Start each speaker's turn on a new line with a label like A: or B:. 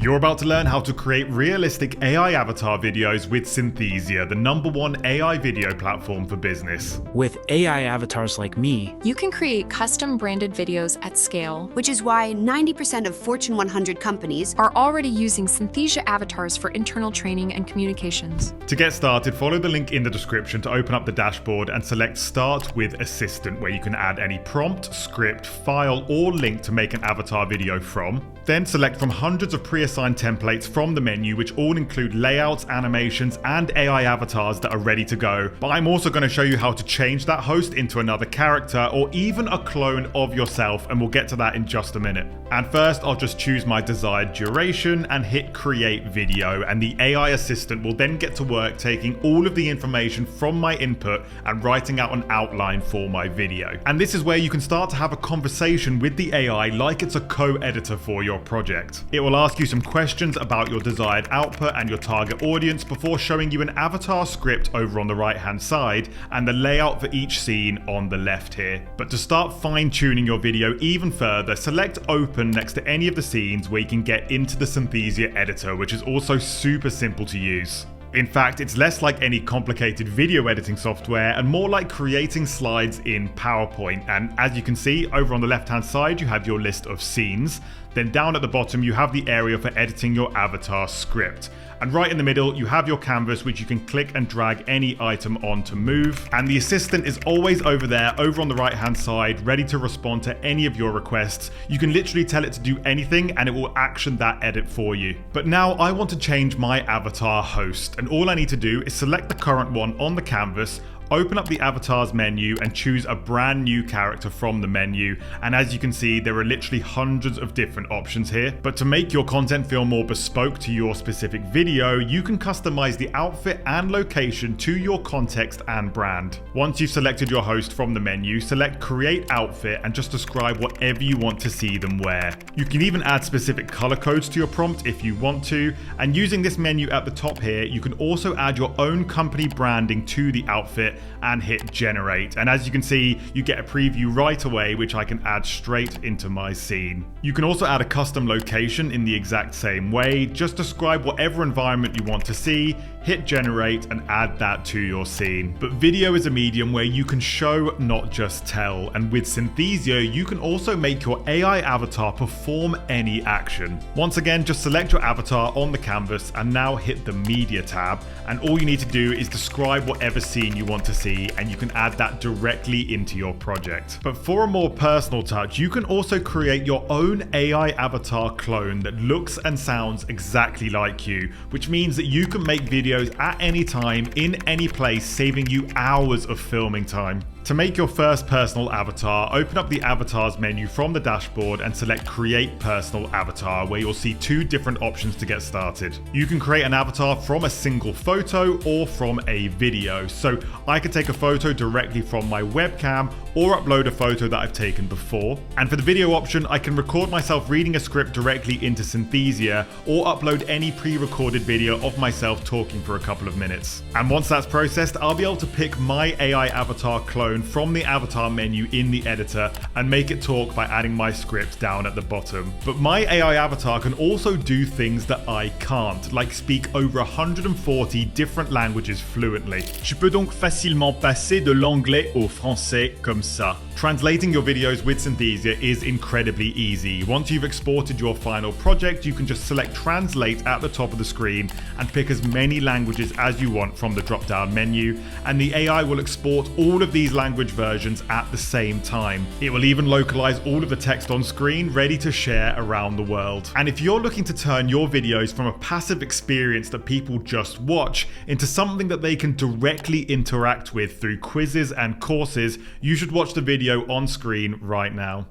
A: You're about to learn how to create realistic AI avatar videos with Synthesia, the #1 AI video platform for business.
B: With AI avatars like me,
C: you can create custom branded videos at scale,
D: which is why 90% of Fortune 100 companies
C: are already using Synthesia avatars for internal training and communications.
A: To get started, follow the link in the description to open up the dashboard and select Start with Assistant, where you can add any prompt, script, file, or link to make an avatar video from. Then select from hundreds of pre-assigned templates from the menu, which all include layouts, animations, and AI avatars that are ready to go. But I'm also going to show you how to change that host into another character or even a clone of yourself, and we'll get to that in just a minute. And first, I'll just choose my desired duration and hit Create Video, and the AI assistant will then get to work taking all of the information from my input and writing out an outline for my video. And this is where you can start to have a conversation with the AI like it's a co-editor for your project. It will ask you some questions about your desired output and your target audience before showing you an avatar script over on the right hand side and the layout for each scene on the left here. But to start fine-tuning your video even further, select Open next to any of the scenes where you can get into the Synthesia editor, which is also super simple to use. In fact, it's less like any complicated video editing software and more like creating slides in PowerPoint. And as you can see, over on the left-hand side, you have your list of scenes. Then down at the bottom, you have the area for editing your avatar script. And right in the middle, you have your canvas, which you can click and drag any item on to move. And the assistant is always over there, over on the right-hand side, ready to respond to any of your requests. You can literally tell it to do anything and it will action that edit for you. But now I want to change my avatar host. And all I need to do is select the current one on the canvas, open up the avatars menu and choose a brand new character from the menu. And as you can see, there are literally hundreds of different options here. But to make your content feel more bespoke to your specific video, you can customize the outfit and location to your context and brand. Once you've selected your host from the menu, select Create Outfit and just describe whatever you want to see them wear. You can even add specific color codes to your prompt if you want to. And using this menu at the top here, you can also add your own company branding to the outfit and hit generate. And as you can see, you get a preview right away, which I can add straight into my scene. You can also add a custom location in the exact same way. Just describe whatever environment you want to see, hit generate and add that to your scene. But video is a medium where you can show, not just tell. And with Synthesia, you can also make your AI avatar perform any action. Once again, just select your avatar on the canvas and now hit the media tab. And all you need to do is describe whatever scene you want to see, and you can add that directly into your project. But for a more personal touch, you can also create your own AI avatar clone that looks and sounds exactly like you, which means that you can make videos at any time, in any place, saving you hours of filming time. To make your first personal avatar, open up the avatars menu from the dashboard and select Create Personal Avatar, where you'll see two different options to get started. You can create an avatar from a single photo or from a video. So I could take a photo directly from my webcam or upload a photo that I've taken before. And for the video option, I can record myself reading a script directly into Synthesia or upload any pre-recorded video of myself talking for a couple of minutes. And once that's processed, I'll be able to pick my AI avatar clone from the avatar menu in the editor and make it talk by adding my script down at the bottom. But my AI avatar can also do things that I can't, like speak over 140 different languages fluently.
E: Tu peux donc facilement passer de l'anglais au français comme ça.
A: Translating your videos with Synthesia is incredibly easy. Once you've exported your final project, you can just select Translate at the top of the screen and pick as many languages as you want from the drop-down menu, and the AI will export all of these language versions at the same time. It will even localize all of the text on screen, ready to share around the world. And if you're looking to turn your videos from a passive experience that people just watch into something that they can directly interact with through quizzes and courses, you should watch the video on screen right now.